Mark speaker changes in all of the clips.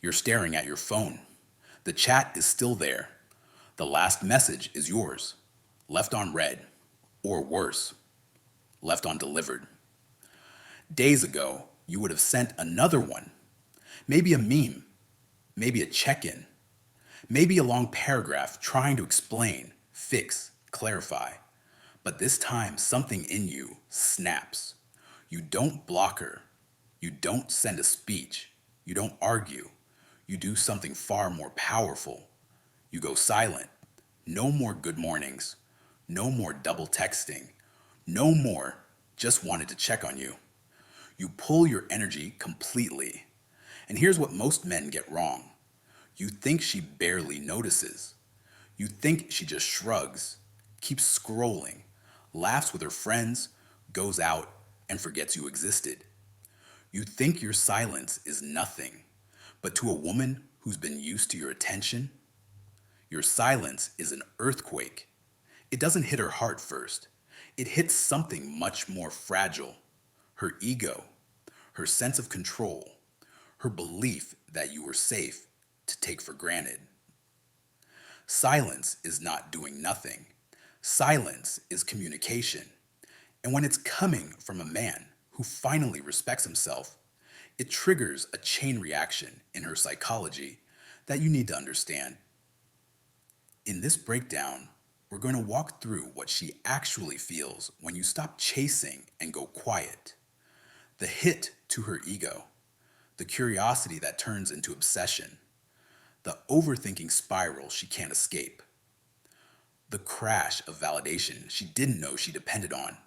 Speaker 1: You're staring at your phone. The chat is still there. The last message is yours, left on read, or worse, left undelivered. Days ago, you would have sent another one, maybe a meme, maybe a check-in, maybe a long paragraph trying to explain, fix, clarify. But this time, something in you snaps. You don't block her. You don't send a speech. You don't argue. You do something far more powerful. You go silent. No more good mornings. No more double texting. No more just wanted to check on you. You pull your energy completely. And here's what most men get wrong. You think she barely notices. You think she just shrugs, keeps scrolling, laughs with her friends, goes out, and forgets you existed. You think your silence is nothing, but to a woman who's been used to your attention, your silence is an earthquake. It doesn't hit her heart first. It hits something much more fragile, her ego, her sense of control, her belief that you were safe to take for granted. Silence is not doing nothing. Silence is communication. And when it's coming from a man who finally respects himself, it triggers a chain reaction in her psychology that you need to understand. In this breakdown, we're going to walk through what she actually feels when you stop chasing and go quiet. The hit to her ego, the curiosity that turns into obsession, the overthinking spiral she can't escape, the crash of validation she didn't know she depended on,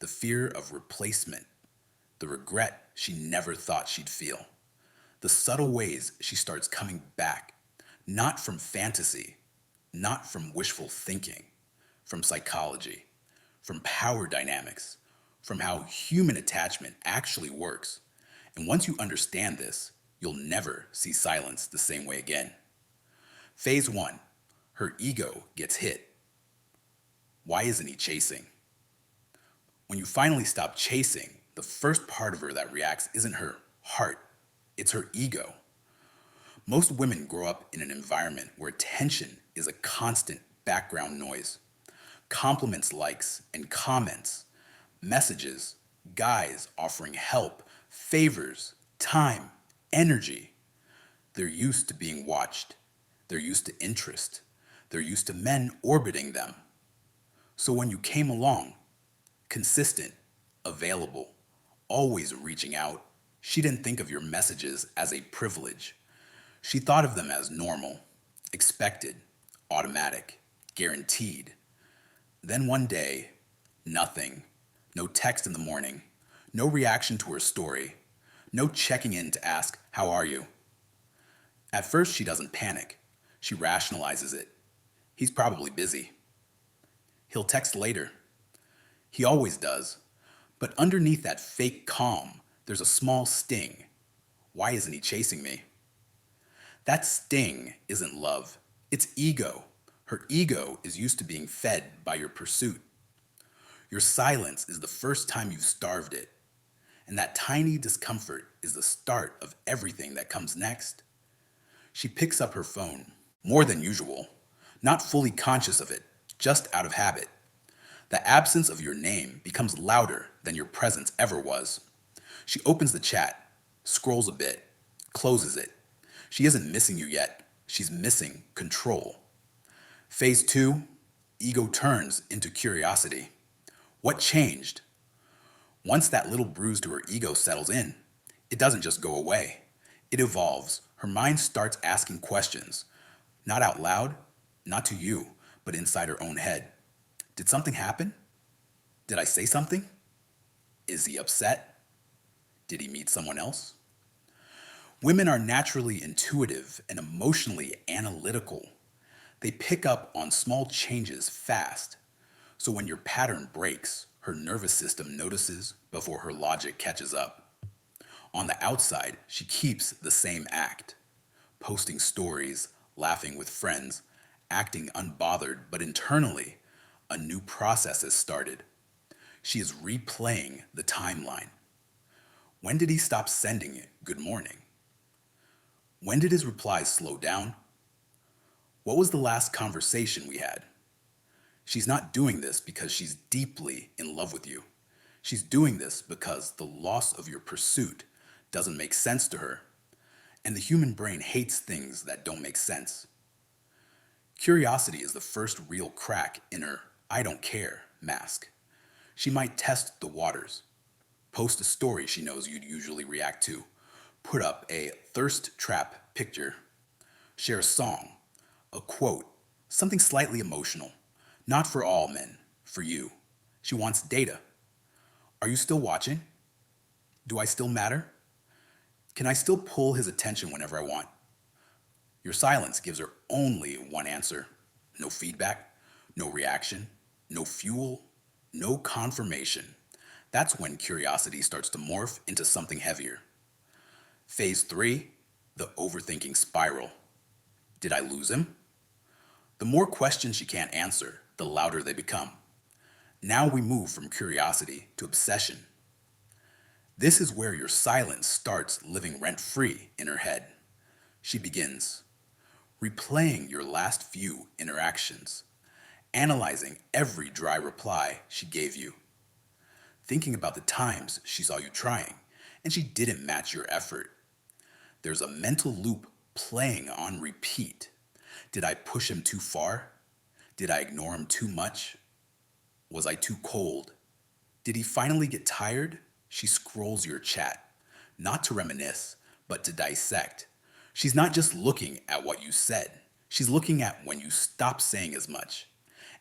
Speaker 1: the fear of replacement, the regret she never thought she'd feel, the subtle ways she starts coming back, not from fantasy, not from wishful thinking, from psychology, from power dynamics, from how human attachment actually works. And once you understand this, you'll never see silence the same way again. Phase 1, her ego gets hit. Why isn't he chasing? When you finally stop chasing, the first part of her that reacts isn't her heart, it's her ego. Most women grow up in an environment where attention is a constant background noise. Compliments, likes, and comments, messages, guys offering help, favors, time, energy. They're used to being watched. They're used to interest. They're used to men orbiting them. So when you came along, consistent, available, always reaching out, she didn't think of your messages as a privilege. She thought of them as normal, expected, automatic, guaranteed. Then one day, nothing. No text in the morning, no reaction to her story, no checking in to ask, "How are you?" At first, she doesn't panic. She rationalizes it. He's probably busy. He'll text later. He always does. But underneath that fake calm, there's a small sting. Why isn't he chasing me? That sting isn't love. It's ego. Her ego is used to being fed by your pursuit. Your silence is the first time you've starved it. And that tiny discomfort is the start of everything that comes next. She picks up her phone, more than usual, not fully conscious of it, just out of habit. The absence of your name becomes louder than your presence ever was. She opens the chat, scrolls a bit, closes it. She isn't missing you yet. She's missing control. Phase 2, ego turns into curiosity. What changed? Once that little bruise to her ego settles in, it doesn't just go away. It evolves. Her mind starts asking questions, not out loud, not to you, but inside her own head. Did something happen? Did I say something? Is he upset? Did he meet someone else? Women are naturally intuitive and emotionally analytical. They pick up on small changes fast. So when your pattern breaks, her nervous system notices before her logic catches up. On the outside, she keeps the same act, posting stories, laughing with friends, acting unbothered, but internally, a new process has started. She is replaying the timeline. When did he stop sending it good morning? When did his replies slow down? What was the last conversation we had? She's not doing this because she's deeply in love with you. She's doing this because the loss of your pursuit doesn't make sense to her, and the human brain hates things that don't make sense. Curiosity is the first real crack in her "I don't care" mask. She might test the waters, post a story she knows you'd usually react to, put up a thirst trap picture, share a song, a quote, something slightly emotional. Not for all men, for you. She wants data. Are you still watching? Do I still matter? Can I still pull his attention whenever I want? Your silence gives her only one answer: no feedback, no reaction, no fuel, no confirmation. That's when curiosity starts to morph into something heavier. Phase 3, the overthinking spiral. Did I lose him? The more questions she can't answer, the louder they become. Now we move from curiosity to obsession. This is where your silence starts living rent-free in her head. She begins replaying your last few interactions, analyzing every dry reply she gave you, thinking about the times she saw you trying and she didn't match your effort. There's a mental loop playing on repeat. Did I push him too far? Did I ignore him too much? Was I too cold? Did he finally get tired? She scrolls your chat, not to reminisce, but to dissect. She's not just looking at what you said, she's looking at when you stop saying as much.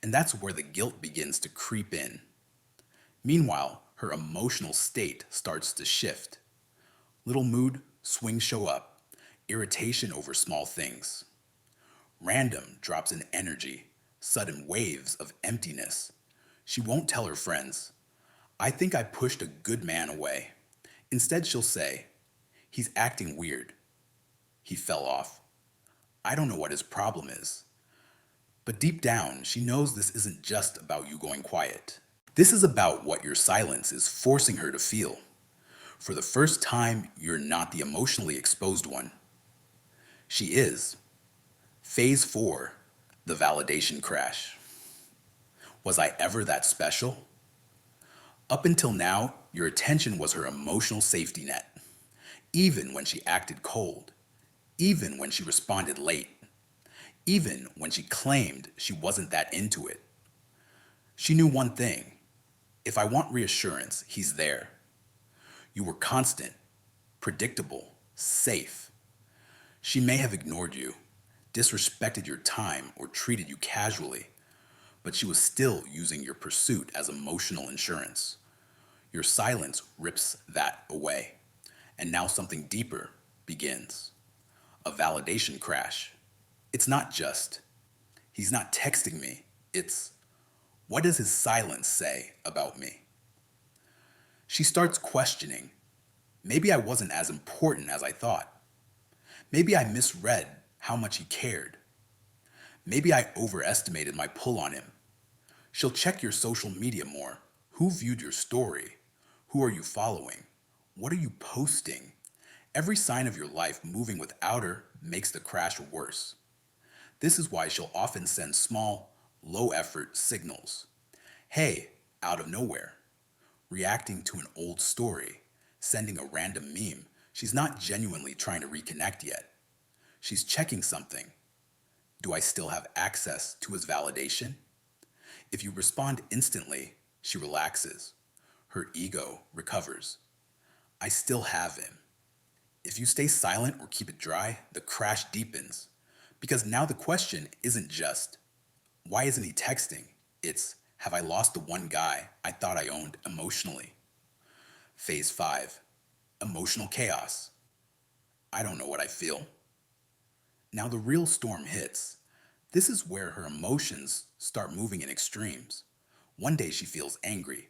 Speaker 1: And that's where the guilt begins to creep in. Meanwhile, her emotional state starts to shift. Little mood swings show up, irritation over small things, random drops in energy, sudden waves of emptiness. She won't tell her friends, "I think I pushed a good man away." Instead, she'll say, "He's acting weird. He fell off. I don't know what his problem is." But deep down, she knows this isn't just about you going quiet. This is about what your silence is forcing her to feel. For the first time, you're not the emotionally exposed one. She is. Phase 4, the validation crash. Was I ever that special? Up until now, your attention was her emotional safety net. Even when she acted cold, even when she responded late, even when she claimed she wasn't that into it. She knew one thing: if I want reassurance, he's there. You were constant, predictable, safe. She may have ignored you, disrespected your time, or treated you casually, but she was still using your pursuit as emotional insurance. Your silence rips that away, and now something deeper begins: a validation crash. It's not just, "He's not texting me." It's, "What does his silence say about me?" She starts questioning, maybe I wasn't as important as I thought. Maybe I misread how much he cared. Maybe I overestimated my pull on him. She'll check your social media more. Who viewed your story? Who are you following? What are you posting? Every sign of your life moving without her makes the crash worse. This is why she'll often send small, low-effort signals. Hey, out of nowhere. Reacting to an old story. Sending a random meme. She's not genuinely trying to reconnect yet. She's checking something. Do I still have access to his validation? If you respond instantly, she relaxes. Her ego recovers. I still have him. If you stay silent or keep it dry, the crash deepens. Because now the question isn't just, why isn't he texting? It's, have I lost the one guy I thought I owned emotionally? Phase 5, emotional chaos. I don't know what I feel. Now the real storm hits. This is where her emotions start moving in extremes. One day she feels angry.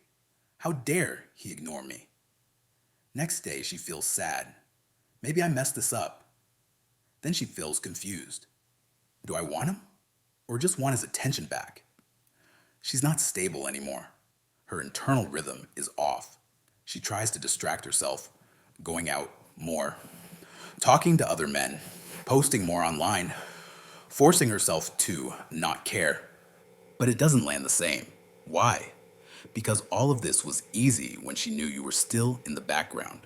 Speaker 1: How dare he ignore me? Next day she feels sad. Maybe I messed this up. Then she feels confused. Do I want him? Or just want his attention back? She's not stable anymore. Her internal rhythm is off. She tries to distract herself, going out more, talking to other men, posting more online, forcing herself to not care. But it doesn't land the same. Why? Because all of this was easy when she knew you were still in the background.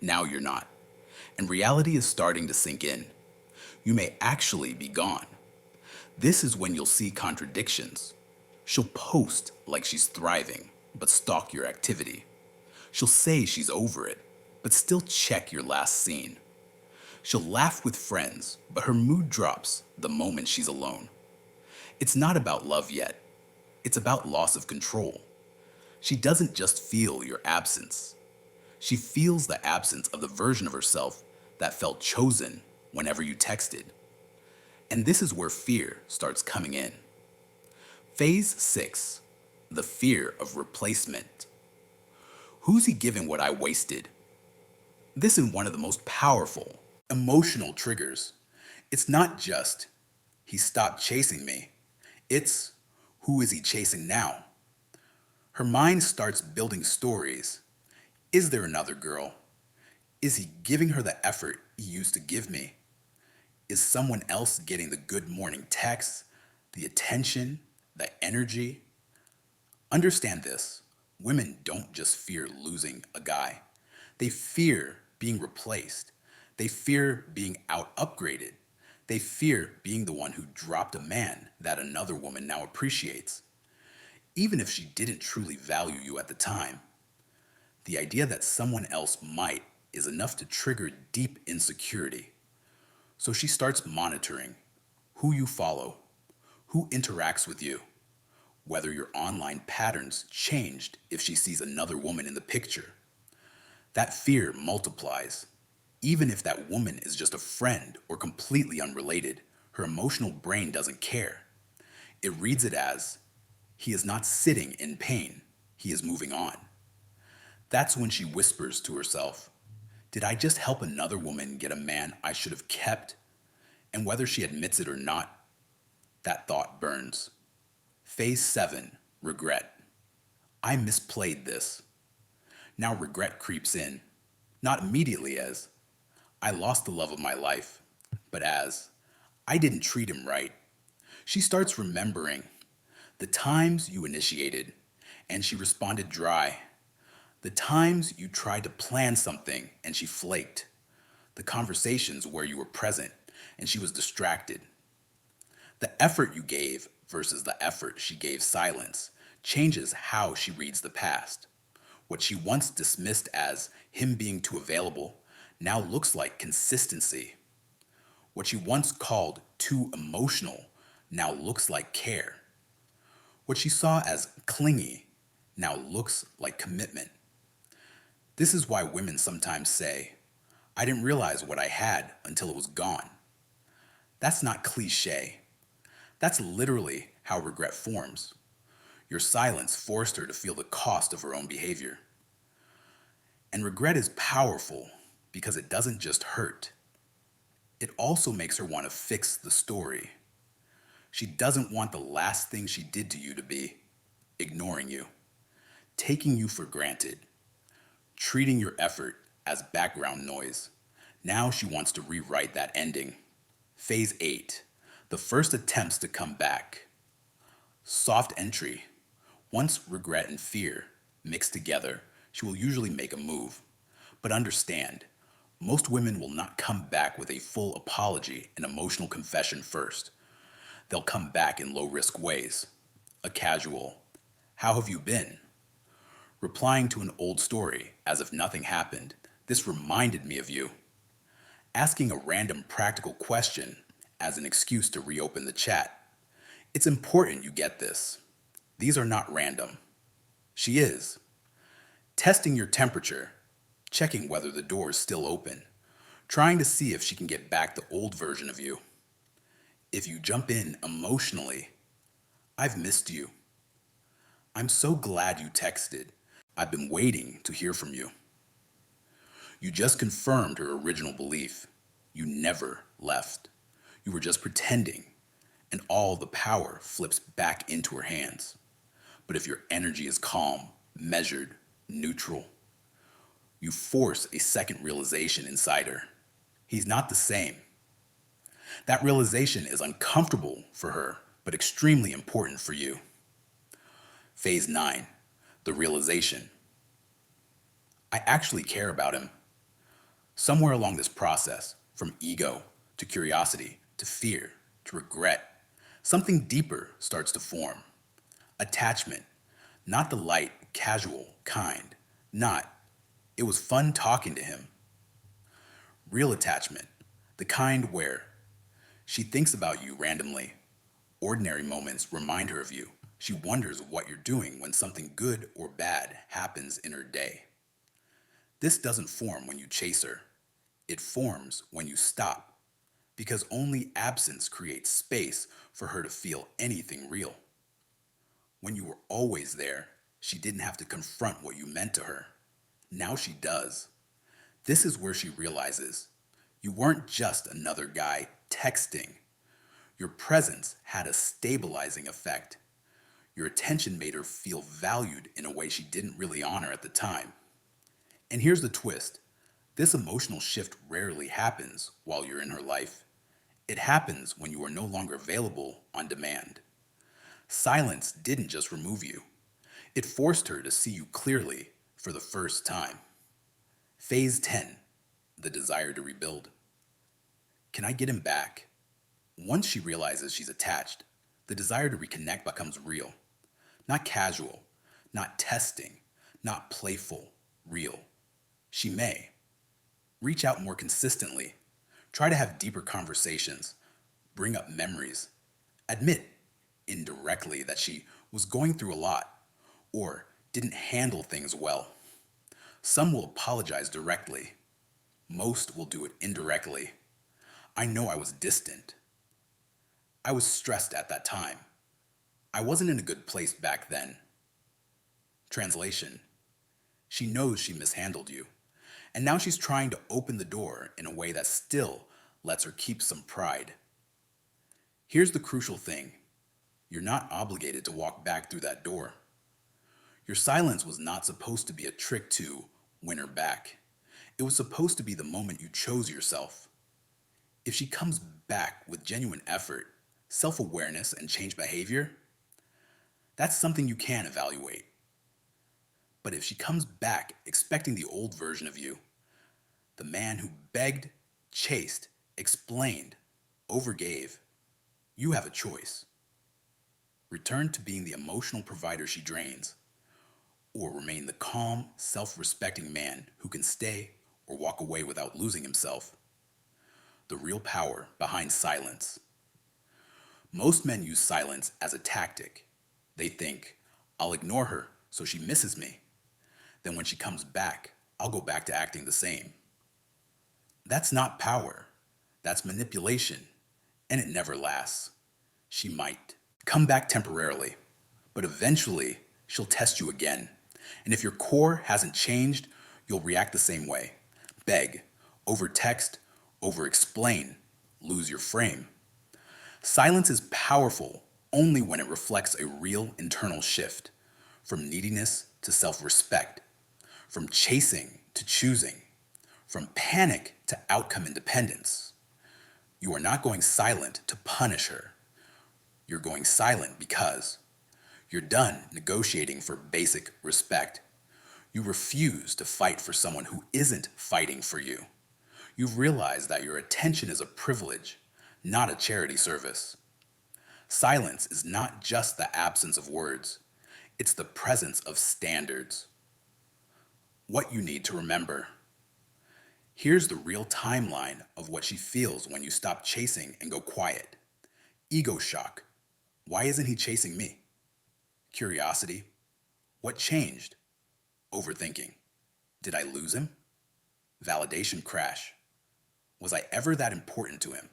Speaker 1: Now you're not. And reality is starting to sink in. You may actually be gone. This is when you'll see contradictions. She'll post like she's thriving, but stalk your activity. She'll say she's over it, but still check your last scene. She'll laugh with friends, but her mood drops the moment she's alone. It's not about love yet. It's about loss of control. She doesn't just feel your absence. She feels the absence of the version of herself that felt chosen whenever you texted. And this is where fear starts coming in. Phase 6, the fear of replacement. Who's he giving what I wasted? This is one of the most powerful emotional triggers. It's not just, he stopped chasing me. It's, who is he chasing now? Her mind starts building stories. Is there another girl? Is he giving her the effort he used to give me? Is someone else getting the good morning texts, the attention, the energy? Understand this. Women don't just fear losing a guy. They fear being replaced. They fear being out upgraded. They fear being the one who dropped a man that another woman now appreciates. Even if she didn't truly value you at the time, the idea that someone else might is enough to trigger deep insecurity. So she starts monitoring who you follow, who interacts with you, whether your online patterns changed if she sees another woman in the picture. That fear multiplies. Even if that woman is just a friend or completely unrelated, her emotional brain doesn't care. It reads it as, he is not sitting in pain, he is moving on. That's when she whispers to herself, did I just help another woman get a man I should have kept? And whether she admits it or not, that thought burns. Phase 7, regret. I misplayed this. Now regret creeps in, not immediately as, I lost the love of my life, but as, I didn't treat him right. She starts remembering the times you initiated and she responded dry. The times you tried to plan something and she flaked. The conversations where you were present and she was distracted. The effort you gave versus the effort she gave silence changes how she reads the past. What she once dismissed as him being too available now looks like consistency. What she once called too emotional now looks like care. What she saw as clingy now looks like commitment. This is why women sometimes say, I didn't realize what I had until it was gone. That's not cliche. That's literally how regret forms. Your silence forced her to feel the cost of her own behavior. And regret is powerful because it doesn't just hurt. It also makes her want to fix the story. She doesn't want the last thing she did to you to be ignoring you, taking you for granted, treating your effort as background noise. Now she wants to rewrite that ending. Phase 8, the first attempts to come back. Soft entry. Once regret and fear mix together, she will usually make a move. But understand, most women will not come back with a full apology and emotional confession first. They'll come back in low-risk ways. A casual, how have you been? Replying to an old story as if nothing happened. This reminded me of you. Asking a random practical question as an excuse to reopen the chat. It's important you get this. These are not random. She is. Testing your temperature, checking whether the door is still open, trying to see if she can get back the old version of you. If you jump in emotionally, I've missed you. I'm so glad you texted. I've been waiting to hear from you. You just confirmed her original belief. You never left. You were just pretending, and all the power flips back into her hands. But if your energy is calm, measured, neutral, you force a second realization inside her. He's not the same. That realization is uncomfortable for her, but extremely important for you. Phase 9, the realization. I actually care about him. Somewhere along this process, from ego to curiosity to fear to regret, something deeper starts to form. Attachment, not the light, casual kind, not, it was fun talking to him. Real attachment, the kind where she thinks about you randomly. Ordinary moments remind her of you. She wonders what you're doing when something good or bad happens in her day. This doesn't form when you chase her. It forms when you stop, because only absence creates space for her to feel anything real. When you were always there, she didn't have to confront what you meant to her. Now she does. This is where she realizes you weren't just another guy texting. Your presence had a stabilizing effect. Your attention made her feel valued in a way she didn't really honor at the time. And here's the twist. This emotional shift rarely happens while you're in her life. It happens when you are no longer available on demand. Silence didn't just remove you. It forced her to see you clearly for the first time. Phase 10, the desire to rebuild. Can I get him back? Once she realizes she's attached, the desire to reconnect becomes real. Not casual, not testing, not playful, real. She may reach out more consistently, try to have deeper conversations, bring up memories, admit indirectly that she was going through a lot or didn't handle things well. Some will apologize directly. Most will do it indirectly. I know I was distant. I was stressed at that time. I wasn't in a good place back then. Translation. She knows she mishandled you, and now she's trying to open the door in a way that still lets her keep some pride. Here's the crucial thing. You're not obligated to walk back through that door. Your silence was not supposed to be a trick to win her back. It was supposed to be the moment you chose yourself. If she comes back with genuine effort, self-awareness, and changed behavior, that's something you can evaluate. But if she comes back expecting the old version of you, the man who begged, chased, explained, overgave, you have a choice. Return to being the emotional provider she drains, or remain the calm, self-respecting man who can stay or walk away without losing himself. The real power behind silence. Most men use silence as a tactic. They think, I'll ignore her so she misses me. Then when she comes back, I'll go back to acting the same. That's not power. That's manipulation. And it never lasts. She might come back temporarily, but eventually she'll test you again. And if your core hasn't changed, you'll react the same way. Beg, over-text, over-explain, lose your frame. Silence is powerful only when it reflects a real internal shift, from neediness to self-respect, from chasing to choosing, from panic to outcome independence. You are not going silent to punish her. You're going silent because you're done negotiating for basic respect. You refuse to fight for someone who isn't fighting for you. You've realized that your attention is a privilege, not a charity service. Silence is not just the absence of words. It's the presence of standards. What you need to remember. Here's the real timeline of what she feels when you stop chasing and go quiet. Ego shock. Why isn't he chasing me? Curiosity. What changed? Overthinking. Did I lose him? Validation crash. Was I ever that important to him?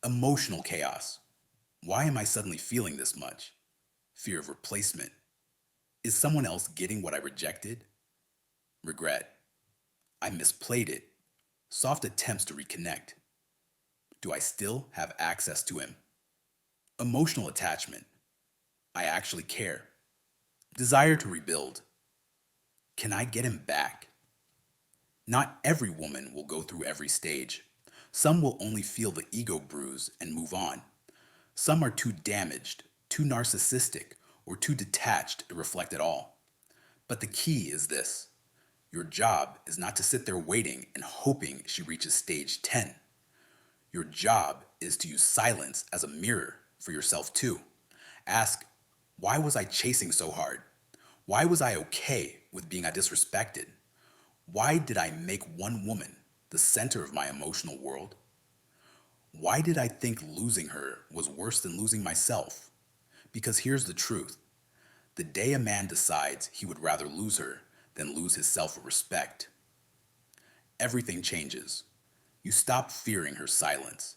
Speaker 1: Emotional chaos. Why am I suddenly feeling this much? Fear of replacement. Is someone else getting what I rejected? Regret. I misplayed it. Soft attempts to reconnect. Do I still have access to him? Emotional attachment. I actually care. Desire to rebuild. Can I get him back? Not every woman will go through every stage. Some will only feel the ego bruise and move on. Some are too damaged, too narcissistic, or too detached to reflect at all. But the key is this: your job is not to sit there waiting and hoping she reaches stage 10. Your job is to use silence as a mirror for yourself too. Ask, why was I chasing so hard? Why was I okay with being disrespected? Why did I make one woman the center of my emotional world? Why did I think losing her was worse than losing myself? Because here's the truth: the day a man decides he would rather lose her than lose his self-respect, everything changes. You stop fearing her silence.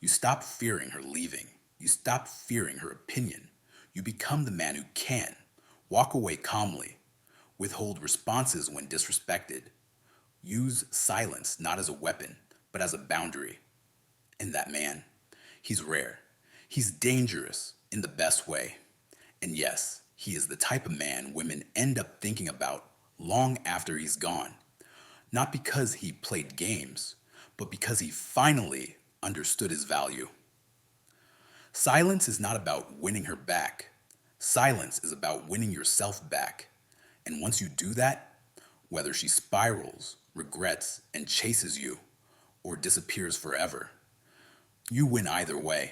Speaker 1: You stop fearing her leaving. You stop fearing her opinion. You become the man who can walk away calmly, withhold responses when disrespected, use silence not as a weapon, but as a boundary. And that man, he's rare. He's dangerous in the best way. And yes, he is the type of man women end up thinking about long after he's gone. Not because he played games, but because he finally understood his value. Silence is not about winning her back. Silence is about winning yourself back. And once you do that, whether she spirals, regrets, and chases you, or disappears forever, you win either way.